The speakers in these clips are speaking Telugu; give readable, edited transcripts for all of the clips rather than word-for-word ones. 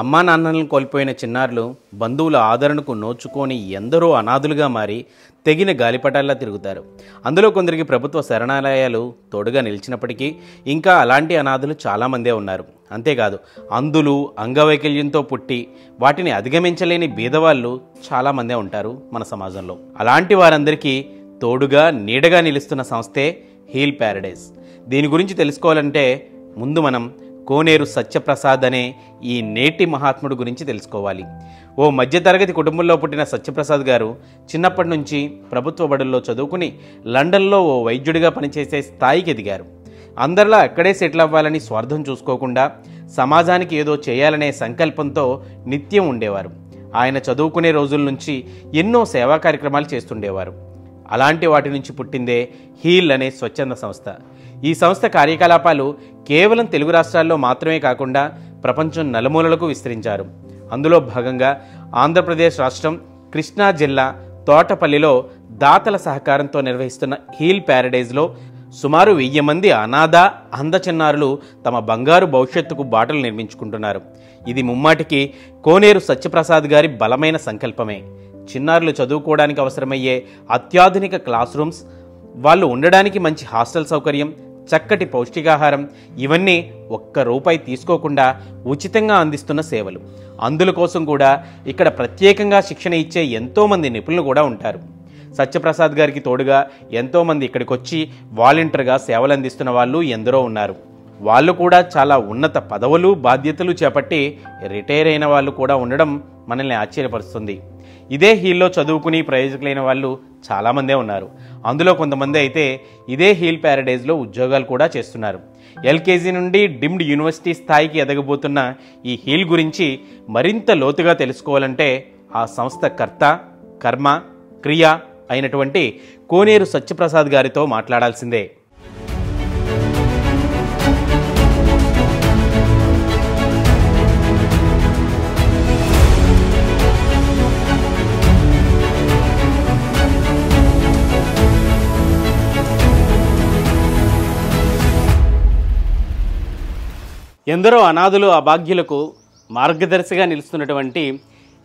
అమ్మా నాన్నలను కోల్పోయిన చిన్నారులు బంధువుల ఆదరణకు నోచుకొని ఎందరో అనాథులుగా మారి తెగిన గాలిపటాల్లా తిరుగుతారు. అందులో కొందరికి ప్రభుత్వ శరణాలయాలు తోడుగా నిలిచినప్పటికీ ఇంకా అలాంటి అనాథులు చాలామందే ఉన్నారు. అంతేకాదు, అంధులు, అంగవైకల్యంతో పుట్టి వాటిని అధిగమించలేని బీదవాళ్ళు చాలామందే ఉంటారు మన సమాజంలో. అలాంటి వారందరికీ తోడుగా నీడగా నిలుస్తున్న సంస్థే హీల్ ప్యారడైజ్. దీని గురించి తెలుసుకోవాలంటే ముందు మనం కోనేరు సత్యప్రసాద్ అనే ఈ నేటి మహాత్ముడు గురించి తెలుసుకోవాలి. ఓ మధ్యతరగతి కుటుంబంలో పుట్టిన సత్యప్రసాద్ గారు చిన్నప్పటి నుంచి ప్రభుత్వ బడుల్లో చదువుకుని లండన్లో ఓ వైద్యుడిగా పనిచేసే స్థాయికి ఎదిగారు. అందరిలా అక్కడే సెటిల్ అవ్వాలని స్వార్థం చూసుకోకుండా సమాజానికి ఏదో చేయాలనే సంకల్పంతో నిత్యం ఉండేవారు. ఆయన చదువుకునే రోజుల నుంచి ఎన్నో సేవా కార్యక్రమాలు చేస్తుండేవారు. అలాంటి వాటి నుంచి పుట్టిందే హీల్ అనే స్వచ్ఛంద సంస్థ. ఈ సంస్థ కార్యకలాపాలు కేవలం తెలుగు రాష్ట్రాల్లో మాత్రమే కాకుండా ప్రపంచం నలుమూలలకు విస్తరించారు. అందులో భాగంగా ఆంధ్రప్రదేశ్ రాష్ట్రం కృష్ణా జిల్లా తోటపల్లిలో దాతల సహకారంతో నిర్వహిస్తున్న హీల్ ప్యారడైజ్లో సుమారు 1000 మంది అనాథ అంధ చిన్నారులు తమ బంగారు భవిష్యత్తుకు బాటలు నిర్మించుకుంటున్నారు. ఇది ముమ్మాటికి కోనేరు సత్యప్రసాద్ గారి బలమైన సంకల్పమే. చిన్నారులు చదువుకోవడానికి అవసరమయ్యే అత్యాధునిక క్లాస్ రూమ్స్, వాళ్ళు ఉండడానికి మంచి హాస్టల్ సౌకర్యం, చక్కటి పౌష్టికాహారం, ఇవన్నీ ₹1 తీసుకోకుండా ఉచితంగా అందిస్తున్న సేవలు. అందుల కోసం కూడా ఇక్కడ ప్రత్యేకంగా శిక్షణ ఇచ్చే ఎంతోమంది నిపుణులు కూడా ఉంటారు. సత్యప్రసాద్ గారికి తోడుగా ఎంతోమంది ఇక్కడికి వచ్చి వాలంటీర్గా సేవలు అందిస్తున్న వాళ్ళు ఎందరో ఉన్నారు. వాళ్ళు కూడా చాలా ఉన్నత పదవులు, బాధ్యతలు చేపట్టి రిటైర్ అయిన వాళ్ళు కూడా ఉండడం మనల్ని ఆశ్చర్యపరుస్తుంది. ఇదే హీల్లో చదువుకుని ప్రయోజకులైన వాళ్ళు చాలామందే ఉన్నారు. అందులో కొంతమంది అయితే ఇదే హీల్ ప్యారడైజ్లో ఉద్యోగాలు కూడా చేస్తున్నారు. ఎల్కేజీ నుండి డిమ్డ్ యూనివర్సిటీ స్థాయికి ఎదగబోతున్న ఈ హీల్ గురించి మరింత లోతుగా తెలుసుకోవాలంటే ఆ సంస్థ కర్త, కర్మ, క్రియ అయినటువంటి కోనేరు సత్యప్రసాద్ గారితో మాట్లాడాల్సిందే. ఎందరో అనాథులు, అభాగ్యులకు మార్గదర్శిగా నిలుస్తున్నటువంటి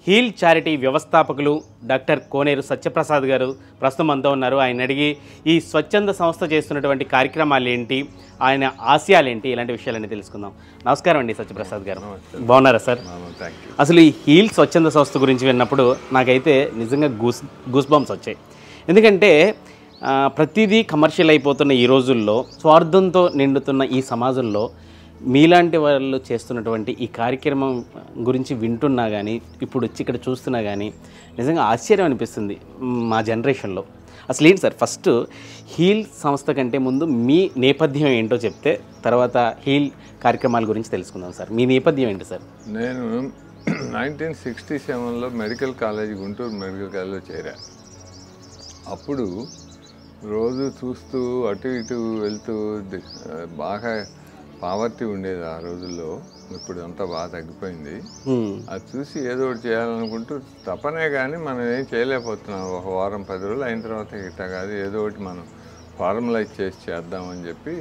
హీల్ చారిటీ వ్యవస్థాపకులు డాక్టర్ కోనేరు సత్యప్రసాద్ గారు ప్రస్తుతం అంతా ఉన్నారు. ఆయన అడిగి ఈ స్వచ్ఛంద సంస్థ చేస్తున్నటువంటి కార్యక్రమాలు ఏంటి, ఆయన ఆశయాలేంటి, ఇలాంటి విషయాలన్నీ తెలుసుకుందాం. నమస్కారం అండి సత్యప్రసాద్ గారు, బాగున్నారా సార్? అసలు ఈ హీల్ స్వచ్ఛంద సంస్థ గురించి విన్నప్పుడు నాకైతే నిజంగా గూస్ బంప్స్ వచ్చాయి. ఎందుకంటే ప్రతిదీ కమర్షియల్ అయిపోతున్న ఈ రోజుల్లో, స్వార్థంతో నిండుతున్న ఈ సమాజంలో మీలాంటి వాళ్ళు చేస్తున్నటువంటి ఈ కార్యక్రమం గురించి వింటున్నా కానీ, ఇప్పుడు వచ్చి ఇక్కడ చూస్తున్నా కానీ నిజంగా ఆశ్చర్యం అనిపిస్తుంది మా జనరేషన్లో. అసలు ఏంటి సార్, ఫస్ట్ హీల్ సంస్థ కంటే ముందు మీ నేపథ్యం ఏంటో చెప్తే తర్వాత హీల్ కార్యక్రమాల గురించి తెలుసుకుందాం సార్. మీ నేపథ్యం ఏంటి సార్? నేను 1967లో మెడికల్ కాలేజ్, గుంటూరు మెడికల్ కాలేజ్లో చేరా. అప్పుడు రోజు చూస్తూ అటు ఇటు వెళ్తూ బాగా పావర్టీ ఉండేది ఆ రోజుల్లో. ఇప్పుడు అంతా బాగా తగ్గిపోయింది. అది చూసి ఏదో ఒకటి చేయాలనుకుంటూ తపనే కానీ మనం ఏం చేయలేకపోతున్నాం. ఒక వారం 10 రోజులు అయిన తర్వాత ఇట్లా కాదు, ఏదో ఒకటి మనం ఫార్మలైజ్ చేసి చేద్దామని చెప్పి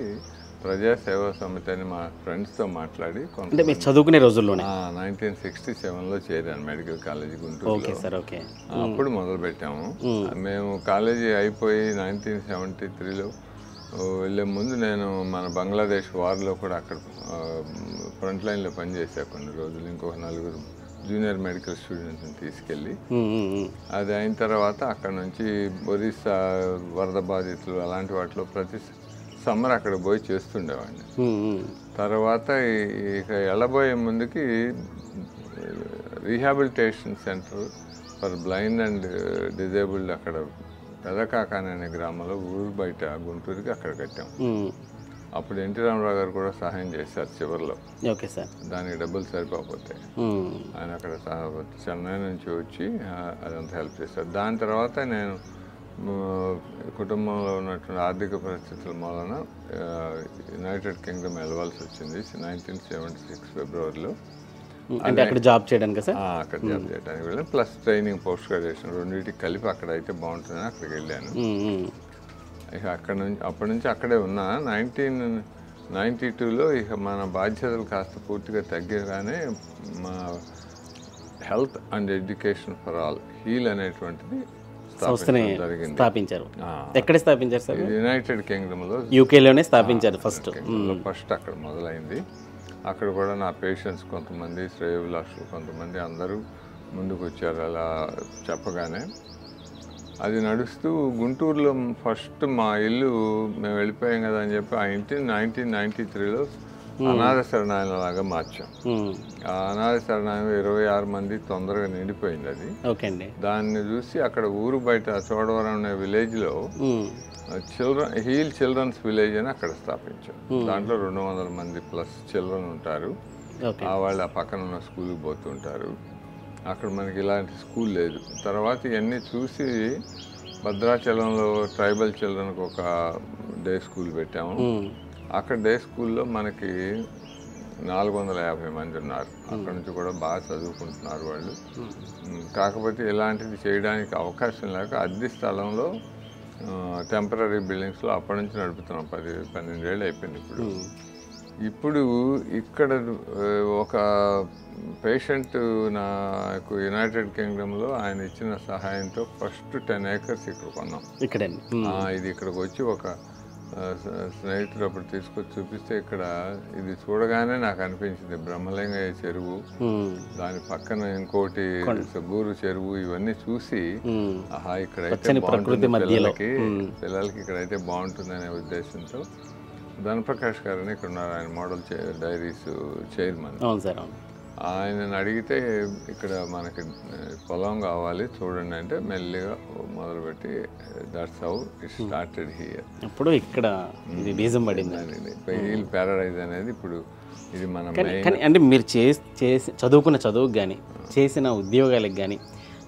ప్రజాసేవా సమితి అని మా ఫ్రెండ్స్తో మాట్లాడి చదువుకునే రోజుల్లోనే 1967లో చేరాను మెడికల్ కాలేజ్ గుంటూరులో. అప్పుడు మొదలుపెట్టాము. మేము కాలేజీ అయిపోయి 1973లో వెళ్ళే ముందు నేను మన బంగ్లాదేశ్ వార్లో కూడా అక్కడ ఫ్రంట్ లైన్లో పనిచేసా కొన్ని రోజులు. ఇంకొక 4 జూనియర్ మెడికల్ స్టూడెంట్స్ని తీసుకెళ్ళి, అది అయిన తర్వాత అక్కడ నుంచి ఒరిస్సా వరద బాధితులు అలాంటి వాటిలో ప్రతి సమ్మర్ అక్కడ పోయి చేస్తుండేవాడిని. తర్వాత ఇక వెళ్ళబోయే ముందుకి rehabilitation centre for blind and disabled అక్కడ పెదకాకాని అనే గ్రామంలో ఊరు బయట గుంటూరుకి అక్కడ కట్టాం. అప్పుడు ఎన్టీ రామారావు గారు కూడా సహాయం చేశారు చివరిలో. Okay sir. దానికి డబ్బులు సరిపోతే ఆయన అక్కడ చెన్నై నుంచి వచ్చి అదంతా హెల్ప్ చేశారు. దాని తర్వాత నేను కుటుంబంలో ఉన్నటువంటి ఆర్థిక పరిస్థితుల మూలన యునైటెడ్ కింగ్డమ్ వెళ్ళవలసి వచ్చింది 1976 ఫిబ్రవరిలో. అంటే అక్కడ జాబ్ చేయడానికి సార్? అక్కడ జాబ్ చేయడానికి వెళ్ళాను. ప్లస్ ట్రైనింగ్, పోస్ట్ గ్రాడ్యుయేషన్ రెండింటికి కలిపి అక్కడ అయితే బాగుంటుందని అక్కడికి వెళ్ళాను. ఇక అప్పటి నుంచి అక్కడే ఉన్నా. 92లో ఇక మన బాధ్యతలు కాస్త పూర్తిగా తగ్గగానే మా health and education for all HEAL అనేటువంటిది జరిగింది, స్థాపించారు. ఎక్కడ స్థాపించారు సార్? యునైటెడ్ కింగ్డమ్లో, యూకేలోనే స్థాపించారు ఫస్ట్. అక్కడ మొదలైంది. అక్కడ కూడా నా పేషెంట్స్ కొంతమంది, శ్రేయోభిలాషులు కొంతమంది అందరూ ముందుకు వచ్చారు. అలా చెప్పగానే అది నడుస్తూ గుంటూరులో ఫస్ట్ మా ఇల్లు మేము వెళ్ళిపోయాం కదా అని చెప్పి ఆ ఇంటిని 1993లో అనాథ శరణాలయం లాగా మార్చాం. ఆ అనాథ శరణాలయం 26 మంది తొందరగా నిండిపోయింది. అది దాన్ని చూసి అక్కడ ఊరు బయట చోడవరం అనే విలేజ్లో చిల్డ్రన్స్ విలేజ్ అని అక్కడ స్థాపించాం. దాంట్లో 200 మంది ప్లస్ చిల్డ్రన్ ఉంటారు. వాళ్ళు ఆ పక్కన ఉన్న స్కూల్కి పోతుంటారు. అక్కడ మనకి ఇలాంటి స్కూల్ లేదు. తర్వాత ఇవన్నీ చూసి భద్రాచలంలో ట్రైబల్ చిల్డ్రన్కి ఒక డే స్కూల్ పెట్టాము. అక్కడ డే స్కూల్లో మనకి 450 మంది ఉన్నారు. అక్కడ నుంచి కూడా బాగా చదువుకుంటున్నారు వాళ్ళు. కాకపోతే ఇలాంటిది చేయడానికి అవకాశం లేక అద్దె స్థలంలో టెంపరీ బిల్డింగ్స్లో అప్పటి నుంచి నడుపుతున్నాం. 10-12 ఏళ్ళు అయిపోయింది. ఇప్పుడు ఇక్కడ ఒక పేషెంట్ నాకు యునైటెడ్ కింగ్డమ్లో ఆయన ఇచ్చిన సహాయంతో ఫస్ట్ 10 acres ఇక్కడ కొన్నాం. ఇది ఇక్కడికి వచ్చి ఒక స్నేహితుడు అప్పుడు తీసుకొచ్చి చూపిస్తే ఇక్కడ ఇది చూడగానే నాకు అనిపించింది బ్రహ్మలింగయ్య చెరువు, దాని పక్కన ఇంకోటి గూరు చెరువు, ఇవన్నీ చూసి ఆహా ఇక్కడైతే బాగుంటుంది, పిల్లలకి ఇక్కడైతే బాగుంటుంది అనే ఉద్దేశంతో ధనప్రకాష్ గారని ఇక్కడ ఉన్నారు, ఆయన మోడల్ డైరీస్ చైర్మన్. ఆయనను అడిగితే ఇక్కడ మనకి పొలం కావాలి చూడండి అంటే మెల్లిగా మొదలుపెట్టి that's how it started here. అప్పుడు ఇక్కడ ఇది బీజం పడింది. హీల్ ప్యారడైజ్ అనేది ఇప్పుడు ఇది మనం అంటే మీరు చేసి చదువుకున్న చదువుకు కానీ చేసిన ఉద్యోగాలకు కానీ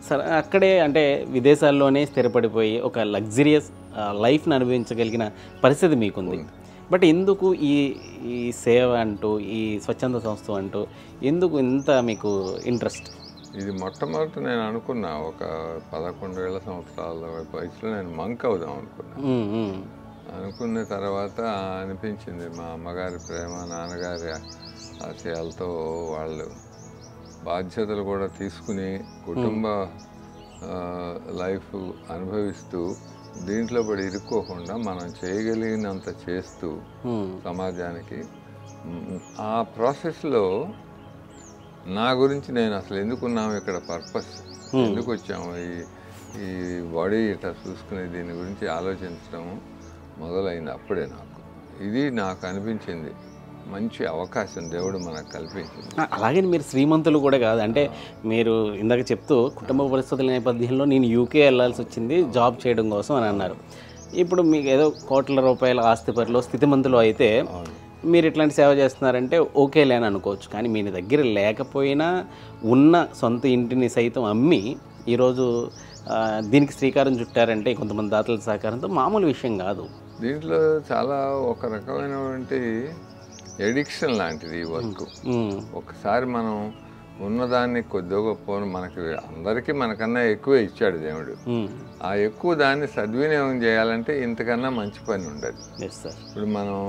సరే అక్కడే అంటే విదేశాల్లోనే స్థిరపడిపోయి ఒక లగ్జరియస్ లైఫ్ని అనుభవించగలిగిన పరిస్థితి మీకుంది. బట్ ఎందుకు ఈ సేవ అంటూ ఈ స్వచ్ఛంద సంస్థ అంటూ ఎందుకు ఇంత మీకు ఇంట్రెస్ట్? ఇది మొట్టమొదటి నేను అనుకున్నా ఒక 11 సంవత్సరాల వయసులో నేను మంక్ అవుదాం అనుకున్న తర్వాత అనిపించింది మా అమ్మగారి ప్రేమ, నాన్నగారి ఆశయాలతో వాళ్ళు బాధ్యతలు కూడా తీసుకుని కుటుంబ లైఫ్ అనుభవిస్తూ దీంట్లో పడి ఇరుక్కోకుండా మనం చేయగలిగినంత చేస్తూ సమాజానికి ఆ ప్రాసెస్లో నా గురించి నేను అసలు ఎందుకున్నాము ఇక్కడ, పర్పస్ ఎందుకు వచ్చాము, ఈ బాడీ ఇట్లా చూసుకునే దీని గురించి ఆలోచించడం మొదలైంది. అప్పుడే నాకు అనిపించింది మంచి అవకాశం దేవుడు మనకు కల్పించింది. అలాగే మీరు శ్రీమంతులు కూడా కాదు, అంటే మీరు ఇందాక చెప్తూ కుటుంబ పరిస్థితుల నేపథ్యంలో నేను యూకే వెళ్ళాల్సి వచ్చింది జాబ్ చేయడం కోసం అని అన్నారు. ఇప్పుడు మీకు ఏదో కోట్ల రూపాయల ఆస్తిపరిలో స్థితిమంతులు అయితే మీరు ఇట్లాంటి సేవ చేస్తున్నారంటే ఓకేలే అని అనుకోవచ్చు. కానీ మీ దగ్గర లేకపోయినా ఉన్న సొంత ఇంటిని సైతం అమ్మి ఈరోజు దీనికి శ్రీకారం చుట్టారంటే కొంతమంది దాతల సహకారంతో మామూలు విషయం కాదు. దీంట్లో చాలా ఒక రకమైనటువంటి ఎడిక్షన్ లాంటిది ఈ వర్క్. ఒకసారి మనం ఉన్నదాన్ని కొద్దిగా గొప్ప మనకి అందరికీ మనకన్నా ఎక్కువే ఇచ్చాడు దేవుడు. ఆ ఎక్కువ దాన్ని సద్వినియోగం చేయాలంటే ఇంతకన్నా మంచి పని ఉండదు. ఇప్పుడు మనం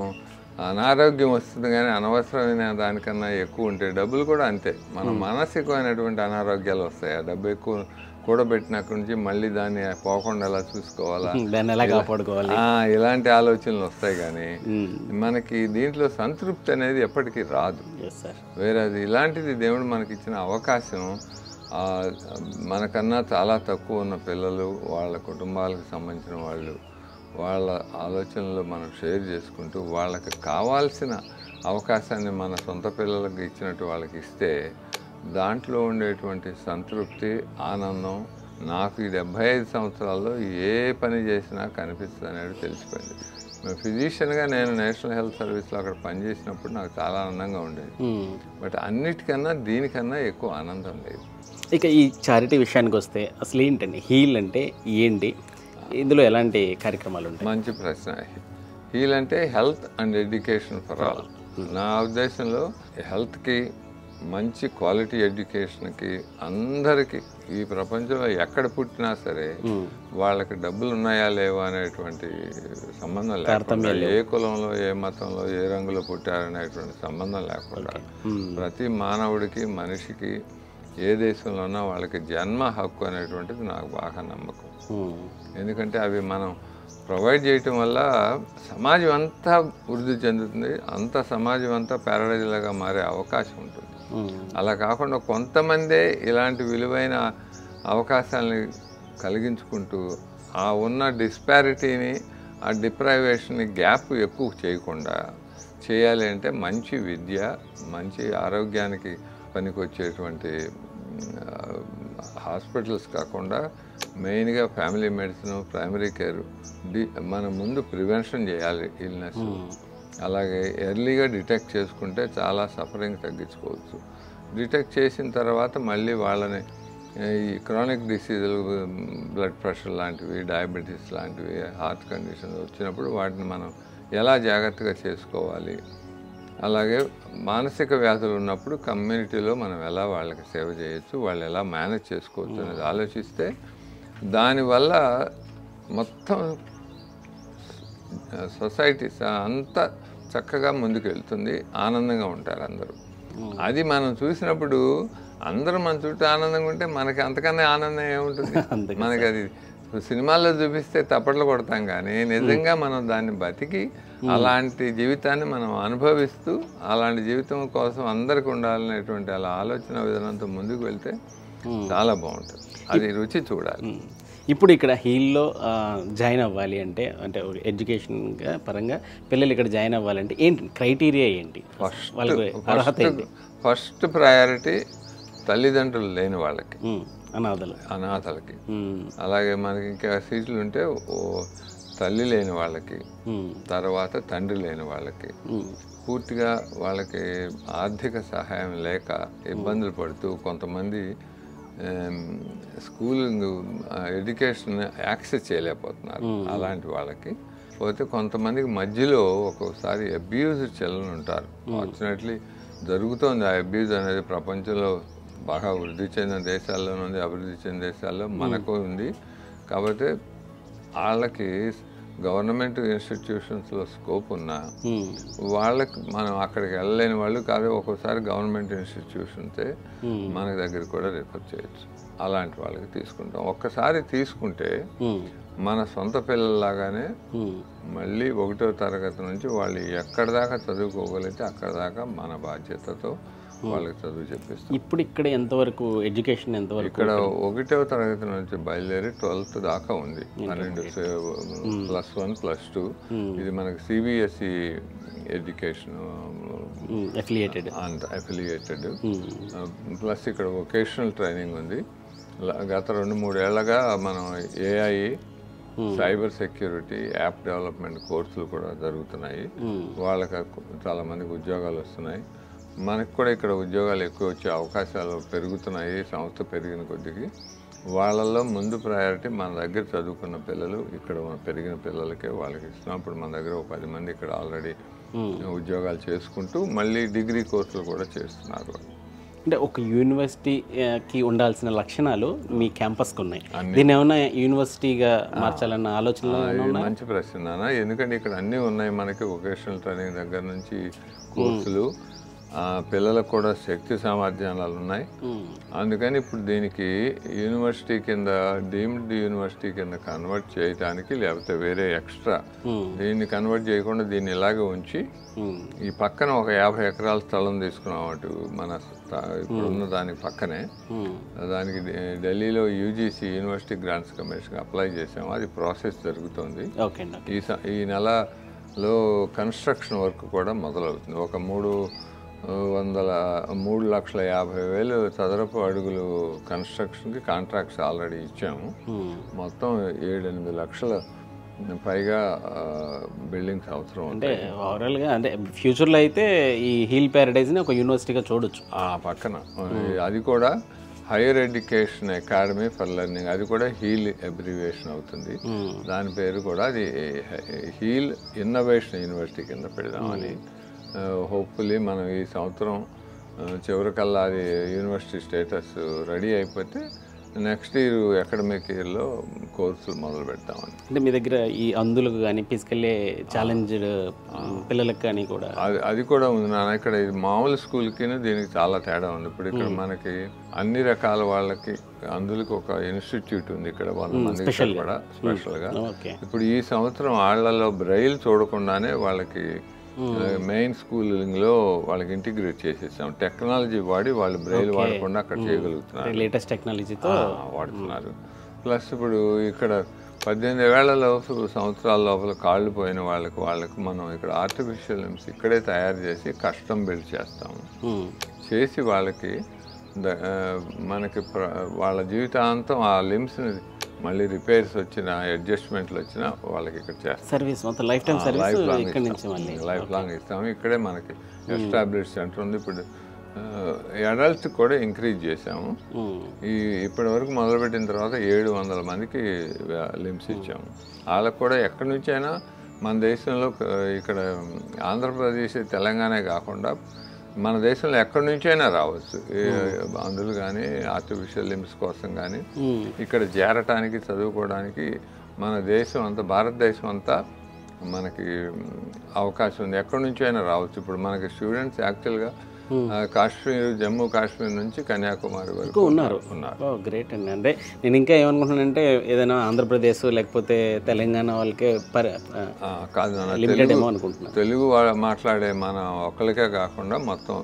అనారోగ్యం వస్తుంది కానీ అనవసరమైన దానికన్నా ఎక్కువ ఉంటే డబ్బులు కూడా అంతే. మనం మానసికమైనటువంటి అనారోగ్యాలు వస్తాయి. ఆ డబ్బు ఎక్కువ కూడబెట్టినక్కడి నుంచి మళ్ళీ దాన్ని పోకుండా ఎలా చూసుకోవాలా, ఇలాంటి ఆలోచనలు వస్తాయి. కానీ మనకి దీంట్లో సంతృప్తి అనేది ఎప్పటికీ రాదు. వేరే అది ఇలాంటిది దేవుడు మనకి ఇచ్చిన అవకాశం. మనకన్నా చాలా తక్కువ ఉన్న పిల్లలు, వాళ్ళ కుటుంబాలకు సంబంధించిన వాళ్ళు, వాళ్ళ ఆలోచనలు మనం షేర్ చేసుకుంటూ వాళ్ళకి కావాల్సిన అవకాశాన్ని మన సొంత పిల్లలకు ఇచ్చినట్టు వాళ్ళకి ఇస్తే దాంట్లో ఉండేటువంటి సంతృప్తి, ఆనందం నాకు ఈ 75 సంవత్సరాల్లో ఏ పని చేసినా కనిపిస్తుంది అనేది తెలిసిపోయింది. ఫిజిషియన్గా నేను నేషనల్ హెల్త్ సర్వీస్లో అక్కడ పనిచేసినప్పుడు నాకు చాలా ఆనందంగా ఉండేది. బట్ అన్నిటికన్నా దీనికన్నా ఎక్కువ ఆనందం లేదు. ఇక ఈ చారిటీ విషయానికి వస్తే అసలు ఏంటండి హీల్ అంటే ఏంటి, ఇందులో ఎలాంటి కార్యక్రమాలు ఉంటాయి? మంచి ప్రశ్న. హీల్ అంటే health and education for all. నా ఉద్దేశంలో హెల్త్కి మంచి క్వాలిటీ ఎడ్యుకేషన్కి అందరికీ ఈ ప్రపంచంలో ఎక్కడ పుట్టినా సరే వాళ్ళకి డబ్బులు ఉన్నాయా లేవా అనేటువంటి సంబంధం లేకుండా, ఏ కులంలో ఏ మతంలో ఏ రంగులో పుట్టారనేటువంటి సంబంధం లేకుండా ప్రతి మానవుడికి మనిషికి ఏ దేశంలో ఉన్నా వాళ్ళకి జన్మ హక్కు అనేటువంటిది నాకు బాగా నమ్మకం. ఎందుకంటే అవి మనం ప్రొవైడ్ చేయటం వల్ల సమాజం అంతా వృద్ధి చెందుతుంది, అంత సమాజం అంతా ప్యారడైజ్లాగా మారే అవకాశం ఉంటుంది. అలా కాకుండా కొంతమందే ఇలాంటి విలువైన అవకాశాలని కలిగించుకుంటూ ఆ ఉన్న డిస్పారిటీని, ఆ డిప్రైవేషన్ని గ్యాప్ ఎక్కువ చేయకుండా చేయాలి అంటే మంచి విద్య, మంచి ఆరోగ్యానికి పనికొచ్చేటువంటి హాస్పిటల్స్ కాకుండా మెయిన్గా ఫ్యామిలీ మెడిసిన్, ప్రైమరీ కేర్, మనం ముందు ప్రివెన్షన్ చేయాలి ఇల్నెస్. అలాగే ఎర్లీగా డిటెక్ట్ చేసుకుంటే చాలా సఫరింగ్ తగ్గించుకోవచ్చు. డిటెక్ట్ చేసిన తర్వాత మళ్ళీ వాళ్ళని ఈ క్రానిక్ డిసీజులు, బ్లడ్ ప్రెషర్ లాంటివి, డయాబెటీస్ లాంటివి, హార్ట్ కండిషన్స్ వచ్చినప్పుడు వాటిని మనం ఎలా జాగ్రత్తగా చేసుకోవాలి, అలాగే మానసిక వ్యాధులు ఉన్నప్పుడు కమ్యూనిటీలో మనం ఎలా వాళ్ళకి సేవ చేయొచ్చు, వాళ్ళు ఎలా మేనేజ్ చేసుకోవచ్చు అనేది ఆలోచిస్తే దానివల్ల మొత్తం సొసైటీ అంతా చక్కగా ముందుకు వెళ్తుంది, ఆనందంగా ఉంటారు అందరూ. అది మనం చూసినప్పుడు అందరూ మన చుట్టూ ఆనందంగా ఉంటే మనకి అంతకన్నా ఆనందం ఏముంటుంది? మనకి అది సినిమాల్లో చూపిస్తే తప్పట్లు కొడతాం, కానీ నిజంగా మనం దాన్ని బతికి అలాంటి జీవితాన్ని మనం అనుభవిస్తూ అలాంటి జీవితం కోసం అందరికి ఉండాలనేటువంటి అలా ఆలోచన విధానంతో ముందుకు వెళ్తే చాలా బాగుంటుంది. అది రుచి చూడాలి. ఇప్పుడు ఇక్కడ హీల్లో జాయిన్ అవ్వాలి అంటే ఎడ్యుకేషన్ పరంగా పిల్లలు ఇక్కడ జాయిన్ అవ్వాలంటే ఏంటి క్రైటీరియా ఏంటి? ఫస్ట్ ప్రయారిటీ తల్లిదండ్రులు లేని వాళ్ళకి, అనాథలకి. అలాగే మనకి ఇంకా సీట్లు ఉంటే తల్లి లేని వాళ్ళకి, తర్వాత తండ్రి లేని వాళ్ళకి, పూర్తిగా వాళ్ళకి ఆర్థిక సహాయం లేక ఇబ్బందులు పడుతూ కొంతమంది స్కూలింగ్ ఎడ్యుకేషన్ యాక్సెస్ చేయలేకపోతున్నారు, అలాంటి వాళ్ళకి. పోతే కొంతమందికి మధ్యలో ఒక్కొక్కసారి అబ్యూజ్ చెల్లని ఉంటారు. ఫార్చునేట్లీ జరుగుతోంది ఆ అబ్యూజ్ అనేది ప్రపంచంలో బాగా వృద్ధి చెందిన దేశాల్లోనే ఉంది, అభివృద్ధి చెందిన దేశాల్లో మనకు ఉంది. కాబట్టి వాళ్ళకి గవర్నమెంట్ ఇన్స్టిట్యూషన్స్లో స్కోప్ ఉన్నా వాళ్ళకి మనం అక్కడికి వెళ్ళలేని వాళ్ళు కాదు, ఒక్కోసారి గవర్నమెంట్ ఇన్స్టిట్యూషన్సే మన దగ్గర కూడా రిఫర్ చేయొచ్చు. అలాంటి వాళ్ళకి తీసుకుంటాం. ఒక్కసారి తీసుకుంటే మన సొంత పిల్లల్లాగానే మళ్ళీ 1వ తరగతి నుంచి వాళ్ళు ఎక్కడి దాకా చదువుకోగలిగితే అక్కడ దాకా మన బాధ్యతతో వాళ్ళకి చదువు చెప్పిస్తాం. ఇప్పుడు ఇక్కడ ఎంతవరకు ఎడ్యుకేషన్ ఎంతవరకు? ఇక్కడ 1వ తరగతి నుంచి బయలుదేరి 12th దాకా ఉంది. 12 +1 +2. ఇది మనకి CBSE ఎడ్యుకేషన్ అఫిలియేటెడ్. ప్లస్ ఇక్కడ వొకేషనల్ ట్రైనింగ్ ఉంది. గత 2-3 ఏళ్లగా మనం AI, cyber security, app development కోర్సులు కూడా జరుగుతున్నాయి. వాళ్ళకి చాలా మందికి ఉద్యోగాలు వస్తున్నాయి. మనకు కూడా ఇక్కడ ఉద్యోగాలు ఎక్కువ వచ్చే అవకాశాలు పెరుగుతున్నాయి సంస్థ పెరిగిన కొద్దికి. వాళ్ళల్లో ముందు ప్రయారిటీ మన దగ్గర చదువుకున్న పిల్లలు, ఇక్కడ పెరిగిన పిల్లలకే వాళ్ళకి ఇస్తున్నప్పుడు మన దగ్గర 10 మంది ఇక్కడ ఆల్రెడీ ఉద్యోగాలు చేసుకుంటూ మళ్ళీ డిగ్రీ కోర్సులు కూడా చేస్తున్నారు. అంటే ఒక యూనివర్సిటీకి ఉండాల్సిన లక్షణాలు మీ క్యాంపస్కి ఉన్నాయి. దీన్ని ఏమన్నా యూనివర్సిటీగా మార్చాలన్న ఆలోచన? మంచి ప్రశ్న నాన్న. ఎందుకంటే ఇక్కడ అన్నీ ఉన్నాయి మనకి. వొకేషనల్ ట్రైనింగ్ దగ్గర నుంచి కోర్సులు, పిల్లలకు కూడా శక్తి సామర్థ్యాలు ఉన్నాయి. అందుకని ఇప్పుడు దీనికి యూనివర్సిటీ కింద, డీమ్డ్ యూనివర్సిటీ కింద కన్వర్ట్ చేయడానికి, లేకపోతే వేరే ఎక్స్ట్రా దీన్ని కన్వర్ట్ చేయకుండా దీన్ని ఇలాగే ఉంచి ఈ పక్కన ఒక 50 ఎకరాల స్థలం తీసుకున్నాం అటు మన ఇప్పుడున్న దానికి పక్కనే. దానికి ఢిల్లీలో UGC university grants commission apply చేసాము. అది ప్రాసెస్ జరుగుతుంది. ఈ నెలలో కన్స్ట్రక్షన్ వర్క్ కూడా మొదలవుతుంది. ఒక 3,50,000 చదరపు అడుగులు కన్స్ట్రక్షన్కి కాంట్రాక్ట్స్ ఆల్రెడీ ఇచ్చాము. మొత్తం 7-8 లక్షల పైగా బిల్డింగ్స్ అవసరం. అంటే ఓవరాల్గా అంటే ఫ్యూచర్లో అయితే ఈ హీల్ ప్యారడైజ్ని ఒక యూనివర్సిటీగా చూడొచ్చు. ఆ పక్కన అది కూడా higher education academy for learning, అది కూడా హీల్ అబ్రివియేషన్ అవుతుంది. దాని పేరు కూడా అది హీల్ ఇన్నోవేషన్ యూనివర్సిటీ కింద పెడదామని హోప్ఫుల్లీ మనం ఈ సంవత్సరం చివరికల్లా అది యూనివర్సిటీ స్టేటస్ రెడీ అయిపోతే నెక్స్ట్ ఇయర్ అకాడమిక్ ఇయర్లో కోర్సులు మొదలు పెడతామని. అంటే మీ దగ్గర ఈ అందులకు కానీ ఫిజికల్లీ ఛాలెంజ్డ్ పిల్లలకు కానీ కూడా అది కూడా ఉంది నాన్న. ఇక్కడ ఇది మామూలు స్కూల్కి దీనికి చాలా తేడా ఉంది. ఇప్పుడు ఇక్కడ మనకి అన్ని రకాల వాళ్ళకి అందులకు ఒక ఇన్స్టిట్యూట్ ఉంది ఇక్కడ 100 మంది కూడా స్పెషల్గా. ఇప్పుడు ఈ సంవత్సరం వాళ్ళలో బ్రెయిల్ చూడకుండానే వాళ్ళకి మెయిన్ స్కూలింగ్లో వాళ్ళకి ఇంటిగ్రేట్ చేసేసాం. టెక్నాలజీ వాడి వాళ్ళు బ్రెయిల్ వాడకుండా అక్కడ చేయగలుగుతున్నారు, లేటెస్ట్ టెక్నాలజీతో వాడుతున్నారు. ప్లస్ ఇప్పుడు ఇక్కడ 18 సంవత్సరాల లోపల కాళ్ళు పోయిన వాళ్ళకి మనం ఇక్కడ ఆర్టిఫిషియల్ లిమ్స్ ఇక్కడే తయారు చేసి కస్టమ్ బిల్డ్ చేస్తాము. చేసి వాళ్ళకి మనకి వాళ్ళ జీవితాంతం ఆ లిమ్స్ని మళ్ళీ రిపేర్స్ వచ్చినా అడ్జస్ట్మెంట్లు వచ్చినా వాళ్ళకి ఇక్కడ చేస్తాం. సర్వీస్ మొత్తం life time service life long ఇస్తాము. ఇక్కడే మనకి ఎస్టాబ్లిష్ సెంటర్ ఉంది. ఇప్పుడు అడల్ట్స్ కూడా ఇంక్రీజ్ చేసాము. ఇప్పటి వరకు మొదలుపెట్టిన తర్వాత 700 మందికి లిమ్స్ ఇచ్చాము. వాళ్ళకు కూడా ఎక్కడి నుంచైనా మన దేశంలో ఇక్కడ ఆంధ్రప్రదేశ్ తెలంగాణ కాకుండా మన దేశంలో ఎక్కడి నుంచైనా రావచ్చు. అందులో కానీ ఆర్టిఫిషియల్ లిమ్స్ కోసం కానీ ఇక్కడ చేరటానికి చదువుకోవడానికి మన దేశం అంతా భారతదేశం అంతా మనకి అవకాశం ఉంది. ఎక్కడి నుంచైనా రావచ్చు. ఇప్పుడు మనకి స్టూడెంట్స్ యాక్చువల్గా కాశ్మీర్, జమ్మూ కాశ్మీర్ నుంచి కన్యాకుమారి వరకు ఉన్నారు. గ్రేట్ అండి. అంటే నేను ఇంకా ఏమనుకుంటున్నానంటే ఏదైనా ఆంధ్రప్రదేశ్ లేకపోతే తెలంగాణ వాళ్ళకే కాదు, తెలుగు మాట్లాడే మన ఒక్కరికే కాకుండా మొత్తం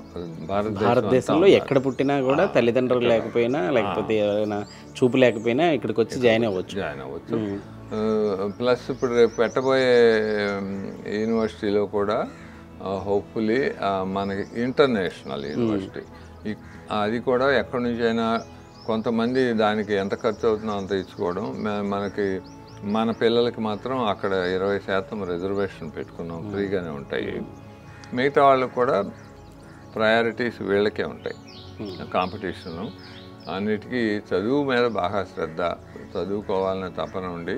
భారతదేశంలో ఎక్కడ పుట్టినా కూడా తల్లిదండ్రులు లేకపోయినా లేకపోతే ఎవరైనా చూపు లేకపోయినా ఇక్కడికి వచ్చి జాయిన్ అవ్వచ్చు. ప్లస్ ఇప్పుడు రేపు పెట్టబోయే యూనివర్సిటీలో కూడా హోప్ఫుల్లీ మనకి ఇంటర్నేషనల్ యూనివర్సిటీ, అది కూడా ఎక్కడి నుంచైనా కొంతమంది దానికి ఎంత ఖర్చు అవుతుందో అంత ఇచ్చుకోవడం. మనకి మన పిల్లలకి మాత్రం అక్కడ 20% రిజర్వేషన్ పెట్టుకున్నాం, ఫ్రీగానే ఉంటాయి. మిగతా వాళ్ళకు కూడా ప్రయారిటీస్ వీళ్ళకే ఉంటాయి. కాంపిటీషను అన్నిటికీ చదువు మీద బాగా శ్రద్ధ, చదువుకోవాలనే తపన ఉండి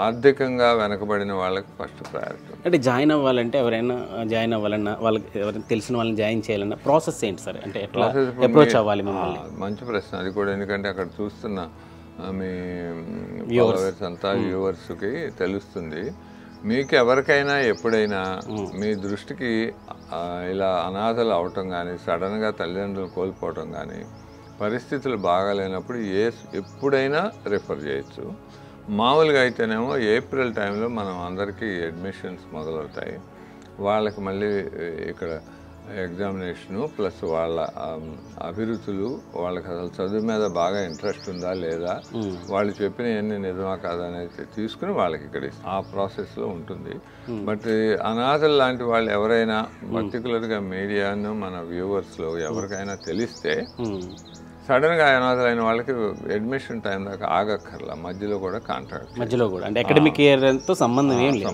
ఆర్థికంగా వెనకబడిన వాళ్ళకి ఫస్ట్ ప్రయారిటీ. అంటే జాయిన్ అవ్వాలంటే ఎవరైనా జాయిన్ అవ్వాలన్నా వాళ్ళకి ఎవరైనా తెలిసిన వాళ్ళని జాయిన్ చేయాలన్నా ప్రాసెస్ ఏంటి సార్? అంటే అప్రోచ్ అవ్వాలి మిమ్మల్ని? మంచి ప్రశ్న అది కూడా. ఎందుకంటే అక్కడ చూస్తున్న మీ ఫాలోవర్స్ అంతా వ్యూవర్స్కి తెలుస్తుంది. మీకు ఎవరికైనా ఎప్పుడైనా మీ దృష్టికి ఇలా అనాథలు అవటం కానీ, సడన్గా తల్లిదండ్రులు కోల్పోవటం కానీ, పరిస్థితులు బాగాలేనప్పుడు ఎప్పుడైనా రిఫర్ చేయొచ్చు. మామూలుగా అయితేనేమో ఏప్రిల్ టైంలో మనం అందరికీ అడ్మిషన్స్ మొదలవుతాయి. వాళ్ళకి మళ్ళీ ఇక్కడ ఎగ్జామినేషను ప్లస్ వాళ్ళ అభిరుచులు, వాళ్ళకి అసలు చదువు మీద బాగా ఇంట్రెస్ట్ ఉందా లేదా, వాళ్ళు చెప్పినవన్నీ నిజమా కాదా అనేది తీసుకుని వాళ్ళకి ఇక్కడ ఆ ప్రాసెస్లో ఉంటుంది. బట్ అనాథలు లాంటి వాళ్ళు ఎవరైనా పర్టికులర్గా మీడియాను మన వ్యూవర్స్లో ఎవరికైనా తెలిస్తే సడన్గా అనాథలైన వాళ్ళకి అడ్మిషన్ టైం దాకా ఆగక్కర్లా, మధ్యలో కూడా కాంట్రాక్ట్ మధ్యలో కూడా అంటే అకాడమిక్ ఇయర్తో సంబంధం లేదు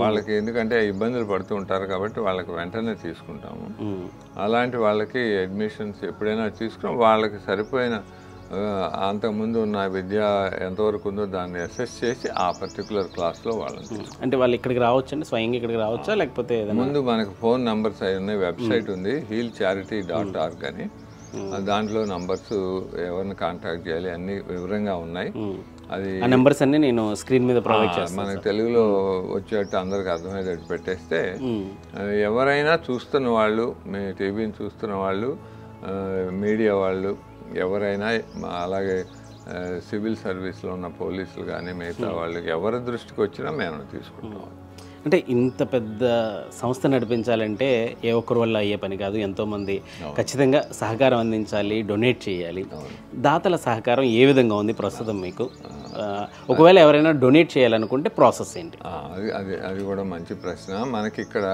వాళ్ళకి. ఎందుకంటే ఇబ్బందులు పడుతూ ఉంటారు కాబట్టి వాళ్ళకి వెంటనే తీసుకుంటాము. అలాంటి వాళ్ళకి అడ్మిషన్స్ ఎప్పుడైనా తీసుకుని వాళ్ళకి సరిపోయిన అంతకుముందు ఉన్న విద్య ఎంతవరకు ఉందో దాన్ని అసెస్ చేసి ఆ పర్టికులర్ క్లాస్లో వాళ్ళని. అంటే వాళ్ళు ఇక్కడికి రావచ్చు అండి, స్వయంగా ఇక్కడికి రావచ్చా లేకపోతే ముందు మనకు ఫోన్ నంబర్స్ అవి ఉన్నాయి, వెబ్సైట్ ఉంది healcharity.org అని. దాంట్లో నంబర్స్ ఎవరిని కాంటాక్ట్ చేయాలి అన్ని వివరంగా ఉన్నాయి. అది నంబర్స్ అన్ని నేను స్క్రీన్ మీద ప్రొవైడ్ చేస్తాను. మనకు తెలుగులో వచ్చేట్టు అందరికి అర్థమయ్యేటట్టు పెట్టేస్తే ఎవరైనా చూస్తున్న వాళ్ళు, మీ టీవీని చూస్తున్న వాళ్ళు, మీడియా వాళ్ళు ఎవరైనా, అలాగే సివిల్ సర్వీస్లో ఉన్న పోలీసులు కానీ మిగతా వాళ్ళు ఎవరి దృష్టికి వచ్చినా మేము తీసుకుంటాం. అంటే ఇంత పెద్ద సంస్థ నడిపించాలంటే ఏ ఒక్కరి వల్ల అయ్యే పని కాదు. ఎంతోమంది ఖచ్చితంగా సహకారం అందించాలి, డొనేట్ చేయాలి. దాతల సహకారం ఏ విధంగా ఉంది ప్రస్తుతం మీకు? ఒకవేళ ఎవరైనా డొనేట్ చేయాలనుకుంటే ప్రాసెస్ ఏంటి? అది కూడా మంచి ప్రశ్న. మనకి ఇక్కడ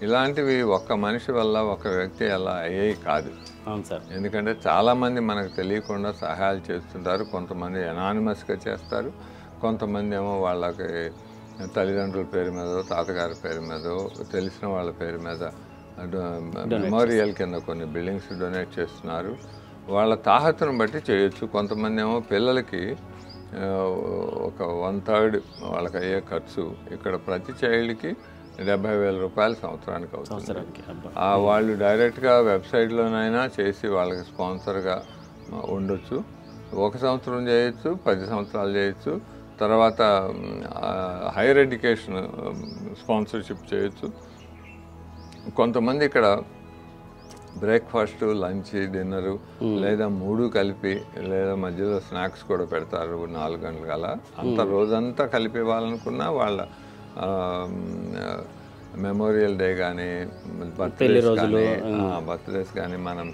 ఇలాంటివి ఒక్క మనిషి వల్ల, ఒక వ్యక్తి అలా అయ్యేవి కాదు. అవును సార్. ఎందుకంటే చాలామంది మనకు తెలియకుండా సహాయాలు చేస్తుంటారు. కొంతమంది అనానిమస్గా చేస్తారు, కొంతమంది ఏమో వాళ్ళకి తల్లిదండ్రుల పేరు మీదో, తాతగారి పేరు మీదో, తెలిసిన వాళ్ళ పేరు మీద మెమోరియల్ కింద కొన్ని బిల్డింగ్స్ డొనేట్ చేస్తున్నారు. వాళ్ళ తాహతును బట్టి చేయొచ్చు. కొంతమంది ఏమో పిల్లలకి ఒక 1/3 వాళ్ళకి అయ్యే ఖర్చు. ఇక్కడ ప్రతి చైల్డ్కి 70,000 రూపాయలు సంవత్సరానికి అవుతుంది. వాళ్ళు డైరెక్ట్గా వెబ్సైట్లోనైనా చేసి వాళ్ళకి స్పాన్సర్గా ఉండొచ్చు. 1 సంవత్సరం చేయొచ్చు, 10 సంవత్సరాలు చేయొచ్చు. తర్వాత హైయర్ ఎడ్యుకేషన్ స్పాన్సర్షిప్ చేయొచ్చు. కొంతమంది ఇక్కడ బ్రేక్ఫాస్ట్, లంచ్, డిన్నరు లేదా 3 కలిపి, లేదా మధ్యలో స్నాక్స్ కూడా పెడతారు 4 గంటల కల్లా. అంత రోజంతా కలిపి ఇవ్వాలనుకున్నా వాళ్ళ మెమోరియల్ డే కానీ, బర్త్డేస్ కానీ, మనం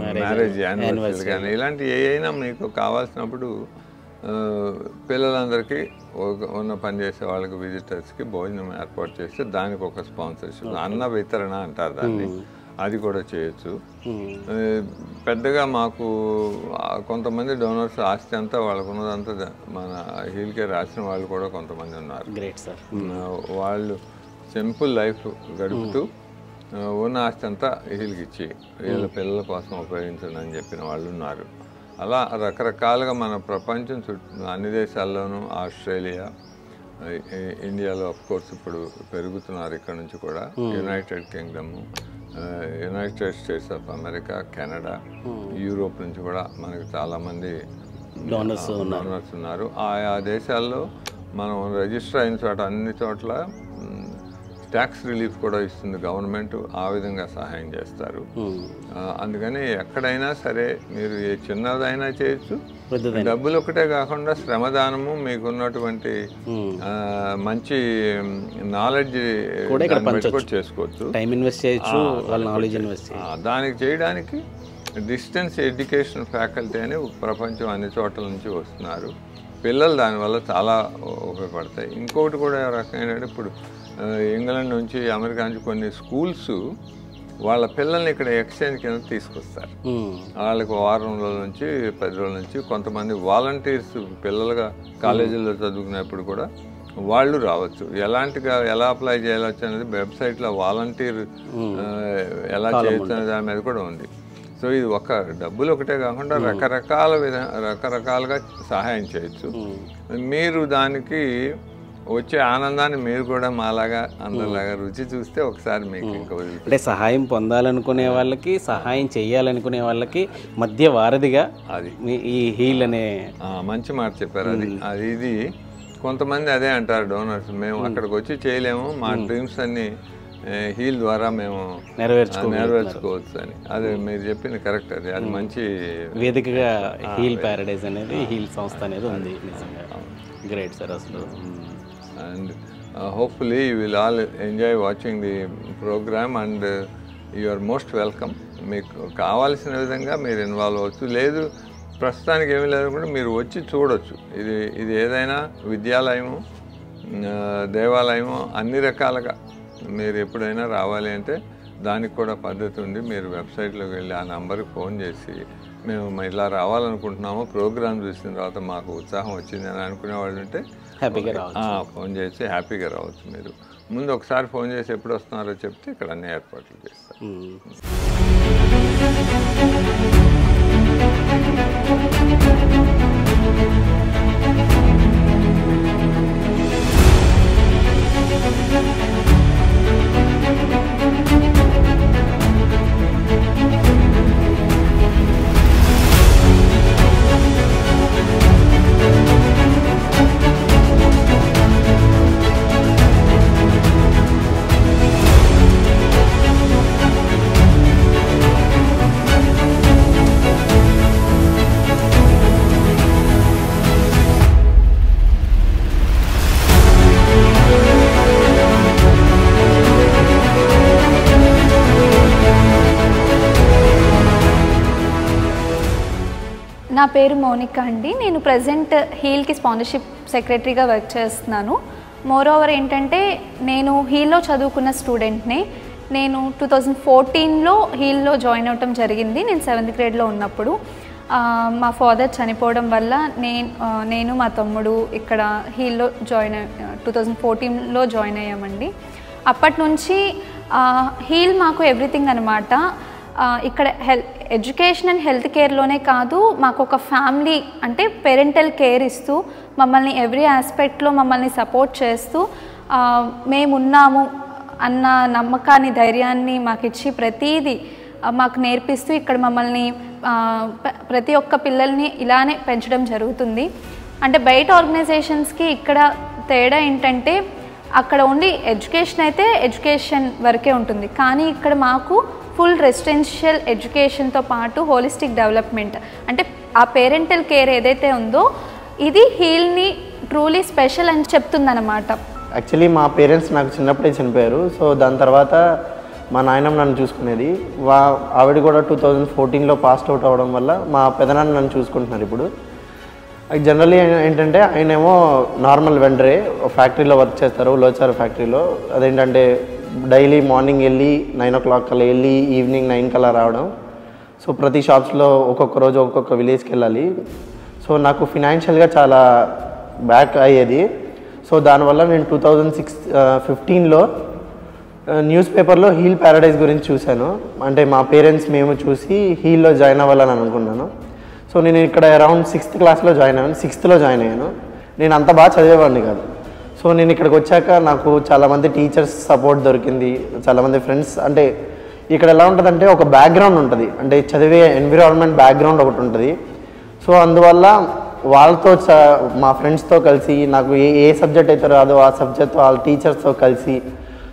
మ్యారేజ్ యానివర్సరీ కానీ ఇలాంటి ఏవైనా మీకు కావాల్సినప్పుడు పిల్లలందరికీ ఉన్న పనిచేసే వాళ్ళకి, విజిటర్స్కి భోజనం ఏర్పాటు చేస్తే దానికి ఒక స్పాన్సర్షిప్, అన్న వితరణ అంటారు దాన్ని, అది కూడా చేయొచ్చు. పెద్దగా మాకు కొంతమంది డోనర్స్ ఆస్తి అంతా వాళ్ళకు ఉన్నదంతా మన హీల్ కేర్ రాసిన వాళ్ళు కూడా కొంతమంది ఉన్నారు. Great sir. వాళ్ళు సింపుల్ లైఫ్ గడుపుతూ ఉన్న ఆస్తి అంతా హీల్కి ఇచ్చి వీళ్ళ పిల్లల కోసం ఉపయోగించండి అని చెప్పిన వాళ్ళు ఉన్నారు. అలా రకరకాలుగా మన ప్రపంచం చుట్టూ అన్ని దేశాల్లోనూ, ఆస్ట్రేలియా, ఇండియాలో కోర్స్ ఇప్పుడు పెరుగుతున్నారు ఇక్కడ నుంచి కూడా, United Kingdom, United states of America, Canada, Europe నుంచి కూడా మనకి చాలామంది డోనర్స్ ఉన్నారు. ఆయా దేశాల్లో మనం రిజిస్టర్ అయిన చోట అన్ని చోట్ల ట్యాక్స్ రిలీఫ్ కూడా ఇస్తుంది గవర్నమెంట్, ఆ విధంగా సహాయం చేస్తారు. అందుకని ఎక్కడైనా సరే మీరు ఏ చిన్నదైనా చేయొచ్చు. డబ్బులు ఒకటే కాకుండా శ్రమదానము, మీకున్నటువంటి మంచి నాలెడ్జ్ కూడా చేసుకోవచ్చు. టైం ఇన్వెస్ట్ చేయొచ్చు, నాలెడ్జ్ ఇన్వెస్ట్ చేయొచ్చు. దానికి చేయడానికి డిస్టెన్స్ ఎడ్యుకేషన్ ఫ్యాకల్టీ అని ప్రపంచం అన్ని చోట్ల నుంచి వస్తున్నారు. పిల్లలు దానివల్ల చాలా ఉపయోగపడతాయి. ఇంకొకటి కూడా రకమైన, ఇప్పుడు ఇంగ్లాండ్ నుంచి, అమెరికా నుంచి కొన్ని స్కూల్స్ వాళ్ళ పిల్లల్ని ఇక్కడ ఎక్స్చేంజ్ కింద తీసుకొస్తారు. వాళ్ళకి 1 వారం రోజుల నుంచి 10 రోజుల నుంచి కొంతమంది వాలంటీర్స్ పిల్లలుగా కాలేజీల్లో చదువుకునేప్పుడు కూడా వాళ్ళు రావచ్చు. ఎలా అప్లై చేయవచ్చు అనేది వెబ్సైట్లో వాలంటీర్ ఎలా చేయొచ్చు అనే దాని మీద కూడా ఉంది. సో ఇది ఒక డబ్బులు ఒకటే కాకుండా రకరకాలుగా సహాయం చేయొచ్చు. మీరు దానికి వచ్చే ఆనందాన్ని మీరు కూడా మాలాగా అందరిలాగా రుచి చూస్తే ఒకసారి మీకు ఇంకా అంటే సహాయం పొందాలనుకునే వాళ్ళకి, సహాయం చేయాలనుకునే వాళ్ళకి మధ్య వారధిగా అది ఈ హీల్ అనే మంచి మాట చెప్పారు. ఇది కొంతమంది అదే అంటారు డోనర్స్, మేము అక్కడికి వచ్చి చేయలేము, మా డ్రీమ్స్ అన్ని హీల్ ద్వారా మేము నెరవేర్చుకోవచ్చు అని. అది మీరు చెప్పింది కరెక్ట్. అది మంచి వేదికగా హీల్ ప్యారడైజ్ అనేది, హీల్ సంస్థ అనేది ఉంది. గ్రేట్ సార్ అసలు. And hopefully you will all enjoy watching the program and you are most welcome. మీకు కావాల్సిన విధంగా మీరు ఇన్వాల్వ్ అవ్వచ్చు. లేదు ప్రస్తుతానికి ఏమీ లేదనుకుంటే మీరు వచ్చి చూడవచ్చు. ఇది ఏదైనా విద్యాలయము, దేవాలయము, అన్ని రకాలుగా మీరు ఎప్పుడైనా రావాలి అంటే దానికి కూడా పద్ధతి ఉంది. మీరు వెబ్సైట్లోకి వెళ్ళి ఆ నెంబర్కి ఫోన్ చేసి మేము ఇలా రావాలనుకుంటున్నాము, ప్రోగ్రామ్ చూసిన తర్వాత మాకు ఉత్సాహం వచ్చింది అని అనుకునే వాళ్ళు ఉంటే ఫోన్ చేసి హ్యాపీగా రావచ్చు. మీరు ముందు ఒకసారి ఫోన్ చేసి ఎప్పుడు వస్తున్నారో చెప్తే ఇక్కడ అన్ని ఏర్పాట్లు చేస్తారు. నా పేరు మోనికా అండి. నేను ప్రజెంట్ హీల్కి స్పాన్సర్షిప్ సెక్రటరీగా వర్క్ చేస్తున్నాను. మోర్ ఓవర్ ఏంటంటే నేను హీల్లో చదువుకున్న స్టూడెంట్ని. నేను 2014లో హీల్లో జాయిన్ అవ్వటం జరిగింది. నేను 7th గ్రేడ్లో ఉన్నప్పుడు మా ఫాదర్ చనిపోవడం వల్ల నేను మా తమ్ముడు ఇక్కడ హీల్లో 2014లో జాయిన్ అయ్యామండి. అప్పటి నుంచి హీల్ మాకు ఎవ్రీథింగ్ అనమాట. ఇక్కడ ఎడ్యుకేషన్ అండ్ హెల్త్ కేర్లోనే కాదు, మాకు ఒక ఫ్యామిలీ అంటే పేరెంటల్ కేర్ ఇస్తూ మమ్మల్ని ఎవ్రీ ఆస్పెక్ట్లో మమ్మల్ని సపోర్ట్ చేస్తూ మేమున్నాము అన్న నమ్మకాన్ని, ధైర్యాన్ని మాకు ఇచ్చి ప్రతీది మాకు నేర్పిస్తూ ఇక్కడ మమ్మల్ని ప్రతి ఒక్క పిల్లల్ని ఇలానే పెంచడం జరుగుతుంది. అంటే బయట ఆర్గనైజేషన్స్కి ఇక్కడ తేడా ఏంటంటే అక్కడ ఓన్లీ ఎడ్యుకేషన్ అయితే ఎడ్యుకేషన్ వరకే ఉంటుంది, కానీ ఇక్కడ మాకు ఫుల్ రెసిడెన్షియల్ ఎడ్యుకేషన్తో పాటు హోలిస్టిక్ డెవలప్మెంట్, అంటే ఆ పేరెంటల్ కేర్ ఏదైతే ఉందో ఇది హీల్ని ట్రూలీ స్పెషల్ అని చెప్తుందన్నమాట. యాక్చువల్లీ మా పేరెంట్స్ నాకు చిన్నప్పుడే చనిపోయారు. సో దాని తర్వాత మా నాయనమ్మ నన్ను చూసుకునేది. ఆవిడ కూడా 2014లో పాస్డ్ అవుట్ అవ్వడం వల్ల మా పెదనాన్న నన్ను చూసుకుంటున్నారు ఇప్పుడు. జనరల్లీ ఏంటంటే ఆయనేమో నార్మల్ వెండరే, ఫ్యాక్టరీలో వర్క్ చేస్తారు, లోచారు ఫ్యాక్టరీలో. అదేంటంటే డైలీ మార్నింగ్ వెళ్ళి 9 o'clock కల్లా వెళ్ళి ఈవినింగ్ 9 కల్లా రావడం. సో ప్రతి షాప్స్లో ఒక్కొక్క రోజు ఒక్కొక్క విలేజ్కి వెళ్ళాలి. సో నాకు ఫినాన్షియల్గా చాలా బ్యాక్ అయ్యేది. సో దానివల్ల నేను 2015లో న్యూస్ పేపర్లో హీల్ ప్యారడైజ్ గురించి చూశాను. అంటే మా పేరెంట్స్ మేము చూసి హీల్లో జాయిన్ అవ్వాలని అనుకున్నాను. సో నేను ఇక్కడ అరౌండ్ 6th క్లాస్లో జాయిన్ అయ్యాను, 6thలో జాయిన్ అయ్యాను. నేను అంత బాగా చదివేవాడిని కాదు. సో నేను ఇక్కడికి వచ్చాక నాకు చాలామంది టీచర్స్ సపోర్ట్ దొరికింది, చాలామంది ఫ్రెండ్స్. అంటే ఇక్కడ ఎలా ఉంటుందంటే ఒక బ్యాక్గ్రౌండ్ ఉంటుంది, అంటే చదివే ఎన్విరాన్మెంట్ బ్యాక్గ్రౌండ్ ఒకటి ఉంటుంది. సో అందువల్ల వాళ్ళతో మా ఫ్రెండ్స్తో కలిసి నాకు ఏ సబ్జెక్ట్ అయితే రాదో ఆ సబ్జెక్ట్ వాళ్ళ టీచర్స్తో కలిసి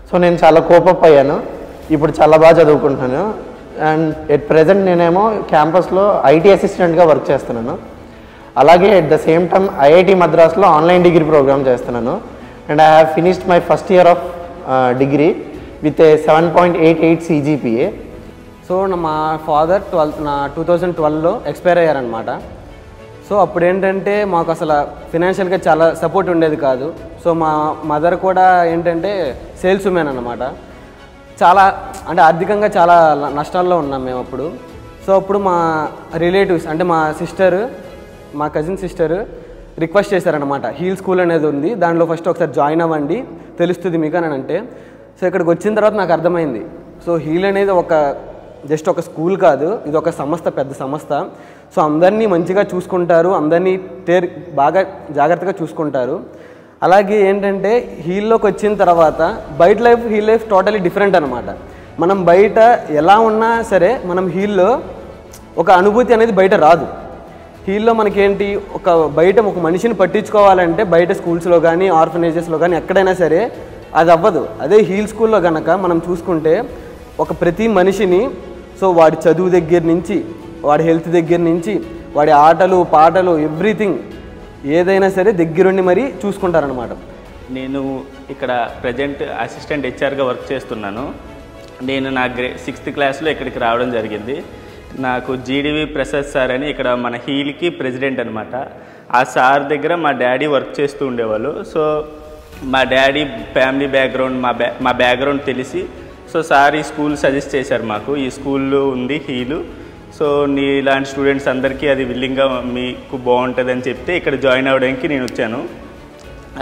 సో నేను చాలా కోపప్ అయ్యాను. ఇప్పుడు చాలా బాగా చదువుకుంటున్నాను. అండ్ ఎట్ ప్రెజెంట్ నేనేమో క్యాంపస్లో ఐటీ అసిస్టెంట్గా వర్క్ చేస్తున్నాను. అలాగే at the same time IIT మద్రాస్లో ఆన్లైన్ డిగ్రీ ప్రోగ్రామ్ చేస్తున్నాను. And I have finished my first year of degree with a 7.88 CGPA. So మా ఫాదర్ 2012లో ఎక్స్పైర్ అయ్యారనమాట. సో అప్పుడు ఏంటంటే మాకు అసలు ఫినాన్షియల్గా చాలా సపోర్ట్ ఉండేది కాదు. సో మా మదర్ కూడా ఏంటంటే సేల్స్ ఉమెన్ అన్నమాట. చాలా అంటే ఆర్థికంగా చాలా నష్టాల్లో ఉన్నాం మేము అప్పుడు. సో అప్పుడు మా రిలేటివ్స్ అంటే మా సిస్టర్, మా కజిన్ సిస్టర్ రిక్వెస్ట్ చేశారనమాట, హీల్ స్కూల్ అనేది ఉంది, దాంట్లో ఫస్ట్ ఒకసారి జాయిన్ అవ్వండి తెలుస్తుంది మీకు అని అంటే. సో ఇక్కడికి వచ్చిన తర్వాత నాకు అర్థమైంది, సో హీల్ అనేది జస్ట్ ఒక స్కూల్ కాదు, ఇది ఒక సంస్థ, పెద్ద సంస్థ. సో అందరినీ మంచిగా చూసుకుంటారు, అందరినీ బాగా జాగ్రత్తగా చూసుకుంటారు. అలాగే ఏంటంటే హీల్లోకి వచ్చిన తర్వాత బయట life, HEAL life totally different అనమాట. మనం బయట ఎలా ఉన్నా సరే మనం హీల్లో ఒక అనుభూతి అనేది బయట రాదు. హీల్లో మనకేంటి బయట ఒక మనిషిని పట్టించుకోవాలంటే బయట స్కూల్స్లో కానీ ఆర్ఫనేజెస్లో కానీ ఎక్కడైనా సరే అది అవ్వదు. అదే హీల్ స్కూల్లో కనుక మనం చూసుకుంటే ప్రతి మనిషిని సో వాడి చదువు దగ్గర నుంచి, వాడి హెల్త్ దగ్గర నుంచి, వాడి ఆటలు పాటలు ఎవ్రీథింగ్ ఏదైనా సరే దగ్గరుండి మరీ చూసుకుంటారనమాట. నేను ఇక్కడ ప్రజెంట్ అసిస్టెంట్ హెచ్ఆర్గా వర్క్ చేస్తున్నాను. నేను నా 6th క్లాస్లో ఇక్కడికి రావడం జరిగింది. నాకు జీడివి ప్రసాద్ సార్ అని ఇక్కడ మన హీల్కి ప్రెసిడెంట్ అనమాట. ఆ సార్ దగ్గర మా డాడీ వర్క్ చేస్తూ ఉండేవాళ్ళు. సో మా డాడీ ఫ్యామిలీ బ్యాక్గ్రౌండ్, మా బ్యాక్గ్రౌండ్ తెలిసి సో సార్ ఈ స్కూల్ సజెస్ట్ చేశారు మాకు, ఈ స్కూల్లో ఉంది హీలు, సో ఇలాంటి స్టూడెంట్స్ అందరికీ అది విల్లింగ్గా మీకు బాగుంటుందని చెప్తే ఇక్కడ జాయిన్ అవ్వడానికి నేను వచ్చాను.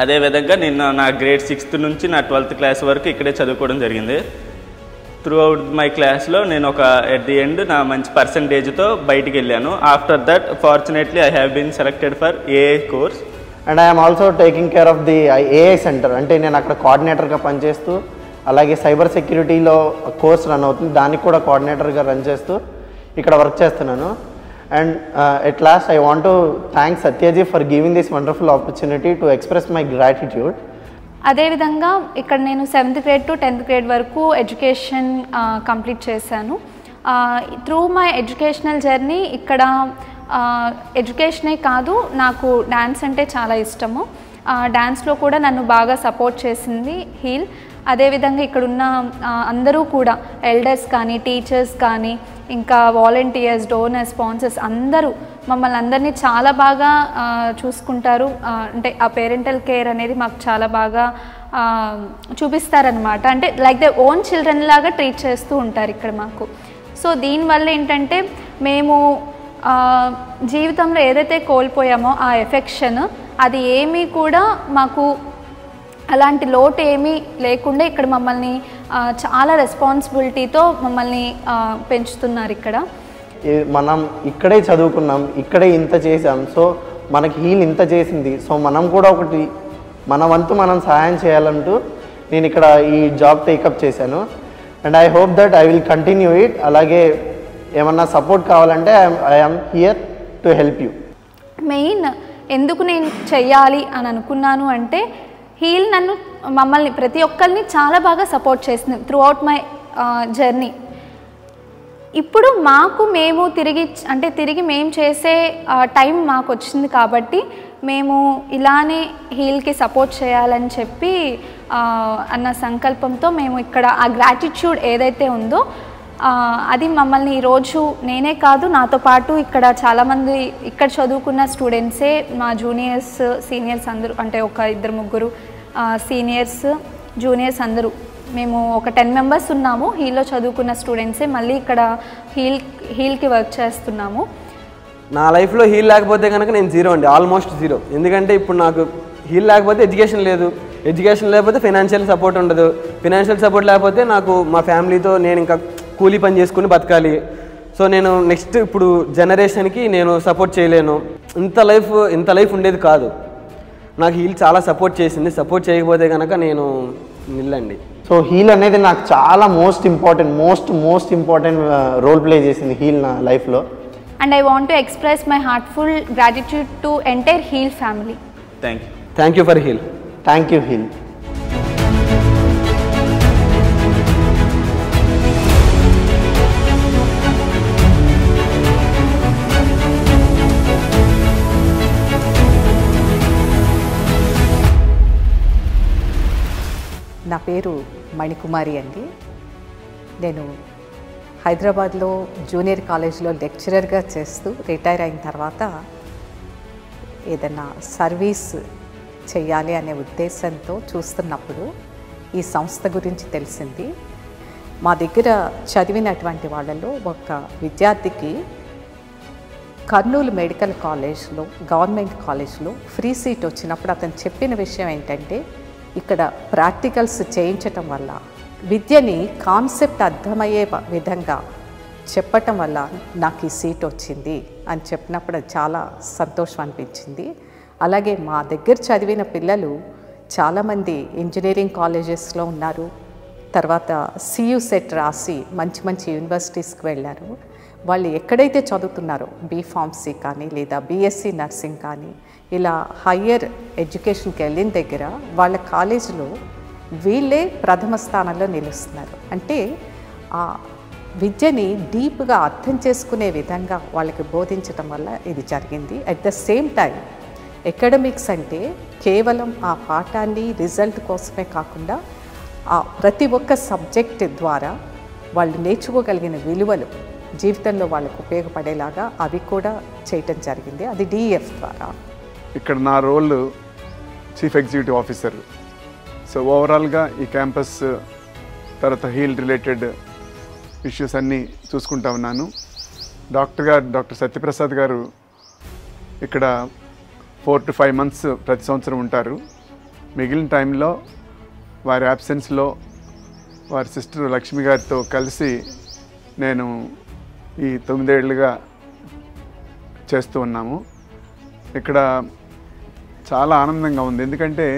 అదేవిధంగా నేను నా గ్రేడ్ 6th నుంచి నా 12th క్లాస్ వరకు ఇక్కడే చదువుకోవడం జరిగింది. త్రూ అవుట్ మై క్లాస్లో నేను ఎట్ ది ఎండ్ నా మంచి పర్సంటేజ్తో బయటికి వెళ్ళాను. After that fortunately I have been selected for AI course. And I'm also taking care of the AI centre. అంటే నేను అక్కడ కోఆర్డినేటర్గా పనిచేస్తూ, అలాగే సైబర్ సెక్యూరిటీలో కోర్స్ రన్ అవుతుంది, దానికి కూడా కోఆర్డినేటర్గా రన్ చేస్తూ ఇక్కడ వర్క్ చేస్తున్నాను. And at last I want to thank Satyaji for giving this wonderful opportunity to express my gratitude. అదేవిధంగా ఇక్కడ నేను 7th grade to 10th grade వరకు ఎడ్యుకేషన్ కంప్లీట్ చేశాను. త్రూ మై ఎడ్యుకేషనల్ జర్నీ ఇక్కడ ఎడ్యుకేషనే కాదు, నాకు డ్యాన్స్ అంటే చాలా ఇష్టము. డ్యాన్స్లో కూడా నన్ను బాగా సపోర్ట్ చేసింది హీల్. అదేవిధంగా ఇక్కడున్న అందరూ కూడా ఎల్డర్స్ కానీ, టీచర్స్ కానీ, ఇంకా వాలంటీర్స్, డోనర్స్, స్పాన్సర్స్ అందరూ మమ్మల్ని అందరినీ చాలా బాగా చూసుకుంటారు. అంటే ఆ పేరెంటల్ కేర్ అనేది మాకు చాలా బాగా చూపిస్తారనమాట. అంటే లైక్ దే ఓన్ చిల్డ్రన్ లాగా ట్రీట్ చేస్తూ ఉంటారు ఇక్కడ మాకు. సో దీనివల్ల ఏంటంటే మేము జీవితంలో ఏదైతే కోల్పోయామో ఆ ఎఫెక్షన్, అది ఏమీ కూడా మాకు అలాంటి లోటు ఏమీ లేకుండా ఇక్కడ మమ్మల్ని చాలా రెస్పాన్సిబిలిటీతో మమ్మల్ని పెంచుతున్నారు. ఇక్కడ మనం ఇక్కడే చదువుకున్నాం, ఇక్కడే ఇంత చేసాం, సో మనకి హీల్ ఇంత చేసింది, సో మనం కూడా ఒకటి మన వంతు మనం సహాయం చేయాలంటూ నేను ఇక్కడ ఈ జాబ్ టేకప్ చేశాను. And I hope that I will continue it. అలాగే ఏమన్నా సపోర్ట్ కావాలంటే I'm here to help you. Main ఎందుకు నేను చెయ్యాలి అని అనుకున్నాను అంటే హీల్ మమ్మల్ని ప్రతి ఒక్కరిని చాలా బాగా సపోర్ట్ చేసింది త్రూ అవుట్ మై జర్నీ. ఇప్పుడు మేము తిరిగి మేము చేసే టైం మాకు వచ్చింది కాబట్టి మేము ఇలానే హీల్కి సపోర్ట్ చేయాలని చెప్పి అన్న సంకల్పంతో మేము ఇక్కడ ఆ గ్రాటిట్యూడ్ ఏదైతే ఉందో అది మమ్మల్ని ఈరోజు నేనే కాదు నాతో పాటు ఇక్కడ చాలామంది ఇక్కడ చదువుకున్న స్టూడెంట్సే మా జూనియర్స్ సీనియర్స్ అందరూ అంటే ఒక 2-3 సీనియర్స్ జూనియర్స్ అందరూ మేము ఒక 10 మెంబర్స్ ఉన్నాము. హీల్లో చదువుకున్న స్టూడెంట్సే మళ్ళీ ఇక్కడ హీల్కి వర్క్ చేస్తున్నాము. నా లైఫ్లో హీల్ లేకపోతే కనుక నేను జీరో అండి, ఆల్మోస్ట్ జీరో. ఎందుకంటే ఇప్పుడు నాకు హీల్ లేకపోతే ఎడ్యుకేషన్ లేదు, ఎడ్యుకేషన్ లేకపోతే ఫైనాన్షియల్ సపోర్ట్ ఉండదు, ఫైనాన్షియల్ సపోర్ట్ లేకపోతే నాకు మా ఫ్యామిలీతో నేను ఇంకా కూలీ పని చేసుకుని బతకాలి. సో నేను నెక్స్ట్ ఇప్పుడు జనరేషన్కి నేను సపోర్ట్ చేయలేను. ఇంత లైఫ్ ఉండేది కాదు. నాకు హీల్ చాలా సపోర్ట్ చేసింది. సపోర్ట్ చేయకపోతే కనుక నేను నిల్లండి. సో హీల్ అనేది నాకు చాలా మోస్ట్ ఇంపార్టెంట్ రోల్ ప్లే చేసింది హీల్ నా లైఫ్లో. And I want to express my heartful gratitude to entire HEAL family. Thank you. Thank you for HEAL. Thank you, HEAL. నా పేరు మణికుమారి అండి. నేను హైదరాబాద్లో జూనియర్ కాలేజ్లో లెక్చరర్గా చేస్తూ రిటైర్ అయిన తర్వాత ఏదైనా సర్వీస్ చేయాలి అనే ఉద్దేశంతో చూస్తున్నప్పుడు ఈ సంస్థ గురించి తెలిసింది. మా దగ్గర చదివినటువంటి వాళ్ళలో ఒక విద్యార్థికి కర్నూలు మెడికల్ కాలేజ్లో గవర్నమెంట్ కాలేజ్లో ఫ్రీ సీట్ వచ్చినప్పుడు అతను చెప్పిన విషయం ఏంటంటే ఇక్కడ ప్రాక్టికల్స్ చేయించటం వల్ల విద్యని కాన్సెప్ట్ అర్థమయ్యే విధంగా చెప్పటం వల్ల నాకు ఈ సీట్ వచ్చింది అని చెప్పినప్పుడు చాలా సంతోషం అనిపించింది. అలాగే మా దగ్గర చదివిన పిల్లలు చాలామంది ఇంజనీరింగ్ కాలేజెస్లో ఉన్నారు. తర్వాత CU సెట్ రాసి మంచి యూనివర్సిటీస్కి వెళ్ళారు. వాళ్ళు ఎక్కడైతే చదువుతున్నారో B.Pharmacy కానీ లేదా BSc నర్సింగ్ కానీ ఇలా హయ్యర్ ఎడ్యుకేషన్కి వెళ్ళిన దగ్గర వాళ్ళ కాలేజీలో వీళ్ళే ప్రథమ స్థానంలో నిలుస్తున్నారు. అంటే ఆ విద్యని డీప్గా అర్థం చేసుకునే విధంగా వాళ్ళకి బోధించడం వల్ల ఇది జరిగింది. At the same time academics అంటే కేవలం ఆ పాఠాన్ని రిజల్ట్ కోసమే కాకుండా ఆ ప్రతి ఒక్క సబ్జెక్ట్ ద్వారా వాళ్ళు నేర్చుకోగలిగిన విలువలు జీవితంలో వాళ్ళకు ఉపయోగపడేలాగా అవి కూడా చేయటం జరిగింది. అది DEF ద్వారా. ఇక్కడ నా role chief executive officer. So ఓవరాల్గా ఈ క్యాంపస్ తర్వాత హీల్ రిలేటెడ్ ఇష్యూస్ అన్నీ చూసుకుంటా ఉన్నాను. డాక్టర్ సత్యప్రసాద్ గారు ఇక్కడ 4 to 5 months ప్రతి సంవత్సరం ఉంటారు. మిగిలిన టైంలో వారి యాబ్సెన్స్లో వారి సిస్టర్ లక్ష్మి గారితో కలిసి నేను ఈ 9 ఏళ్ళుగా చేస్తూ ఉన్నాము. ఇక్కడ చాలా ఆనందంగా ఉంది. ఎందుకంటే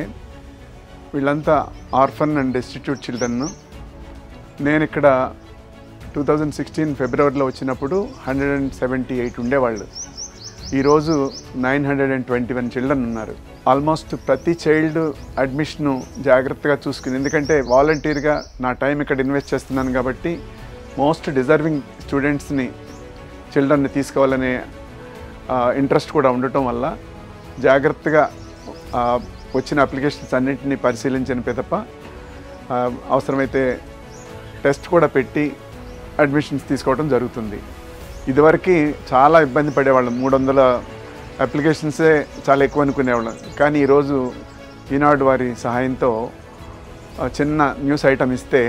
వీళ్ళంతా ఆర్ఫన్ అండ్ డెస్టిట్యూట్ చిల్డ్రన్. నేను ఇక్కడ 2016 ఫిబ్రవరిలో వచ్చినప్పుడు 178 ఉండేవాళ్ళు. ఈరోజు 921 చిల్డ్రన్ ఉన్నారు. ఆల్మోస్ట్ ప్రతి చైల్డ్ అడ్మిషను జాగ్రత్తగా చూసుకుని, ఎందుకంటే వాలంటీర్గా నా టైం ఇక్కడ ఇన్వెస్ట్ చేస్తున్నాను కాబట్టి మోస్ట్ డిజర్వింగ్ స్టూడెంట్స్ని చిల్డ్రన్ని తీసుకోవాలనే ఇంట్రెస్ట్ కూడా ఉండటం వల్ల జాగ్రత్తగా వచ్చిన అప్లికేషన్స్ అన్నింటినీ పరిశీలించిన పిదప అవసరమైతే టెస్ట్ కూడా పెట్టి అడ్మిషన్స్ తీసుకోవడం జరుగుతుంది. ఇదివరకు చాలా ఇబ్బంది పడేవాళ్ళం. 300 అప్లికేషన్సే చాలా ఎక్కువ అనుకునేవాళ్ళం. కానీ ఈరోజు ఈనాడు వారి సహాయంతో చిన్న న్యూస్ ఐటమ్ ఇస్తే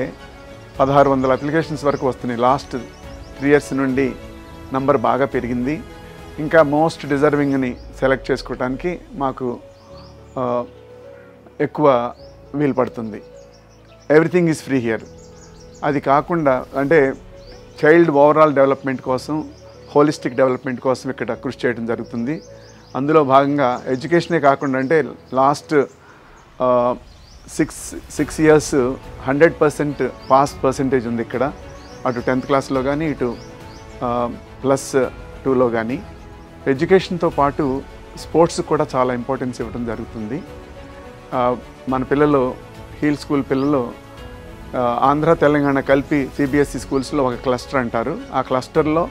1600 అప్లికేషన్స్ వరకు వస్తున్నాయి. లాస్ట్ 3 years నుండి నంబర్ బాగా పెరిగింది. ఇంకా మోస్ట్ డిజర్వింగ్ని సెలెక్ట్ చేసుకోవడానికి మాకు ఎక్కువ వీలు పడుతుంది. Everything is free here. అది కాకుండా అంటే చైల్డ్ ఓవరాల్ డెవలప్మెంట్ కోసం, హోలిస్టిక్ డెవలప్మెంట్ కోసం ఇక్కడ కృషి చేయడం జరుగుతుంది. అందులో భాగంగా ఎడ్యుకేషనే కాకుండా అంటే last six years 100% pass percentage ఉంది ఇక్కడ, అటు 10th క్లాస్లో కానీ ఇటు +2లో కానీ. ఎడ్యుకేషన్తో పాటు స్పోర్ట్స్ కూడా చాలా ఇంపార్టెన్స్ ఇవ్వడం జరుగుతుంది. మన పిల్లలు హీల్ స్కూల్ పిల్లలు ఆంధ్ర తెలంగాణ కలిపి సిబిఎస్ఈ స్కూల్స్లో ఒక క్లస్టర్ అంటారు. ఆ క్లస్టర్లో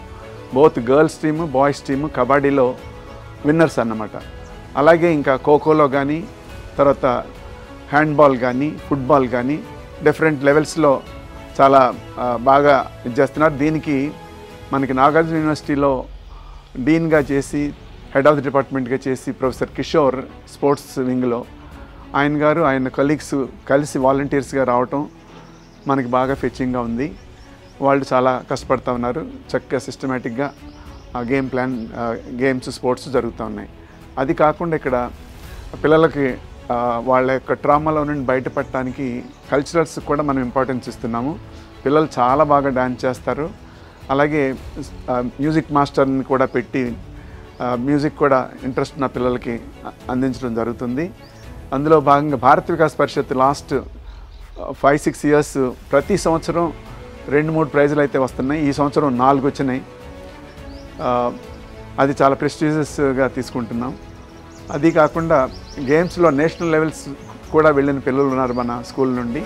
both girls team boys team కబడ్డీలో విన్నర్స్ అన్నమాట. అలాగే ఇంకా ఖోఖోలో కానీ తర్వాత హ్యాండ్బాల్ కానీ ఫుట్బాల్ కానీ డిఫరెంట్ లెవెల్స్లో చాలా బాగా ఇది చేస్తున్నారు. దీనికి మనకి నాగార్జున యూనివర్సిటీలో డీన్గా చేసి హెడ్ ఆఫ్ ది డిపార్ట్మెంట్గా చేసి ప్రొఫెసర్ కిషోర్ స్పోర్ట్స్ వింగ్లో ఆయన గారు ఆయన కొలీగ్స్ కలిసి వాలంటీర్స్గా రావటం మనకి బాగా ఫెచ్చింగ్గా ఉంది. వాళ్ళు చాలా కష్టపడుతూ ఉన్నారు. చక్కగా సిస్టమేటిక్గా గేమ్ ప్లాన్ గేమ్స్ స్పోర్ట్స్ జరుగుతూ ఉన్నాయి. అది కాకుండా ఇక్కడ పిల్లలకి వాళ్ళ యొక్క ట్రామాలో నుండి బయటపడటానికి కల్చరల్స్ కూడా మనం ఇంపార్టెన్స్ ఇస్తున్నాము. పిల్లలు చాలా బాగా డ్యాన్స్ చేస్తారు. అలాగే మ్యూజిక్ మాస్టర్ని కూడా పెట్టి మ్యూజిక్ కూడా ఇంట్రెస్ట్ ఉన్న పిల్లలకి అందించడం జరుగుతుంది. అందులో భాగంగా భారత వికాస్ పరిషత్ లాస్ట్ 5-6 ఇయర్స్ ప్రతి సంవత్సరం 2-3 ప్రైజులు అయితే వస్తున్నాయి. ఈ సంవత్సరం 4 వచ్చినాయి. అది చాలా ప్రెస్టీజియస్గా తీసుకుంటున్నాం. అది కాకుండా గేమ్స్లో నేషనల్ లెవెల్స్ కూడా వెళ్ళిన పిల్లలు ఉన్నారు మన స్కూల్ నుండి.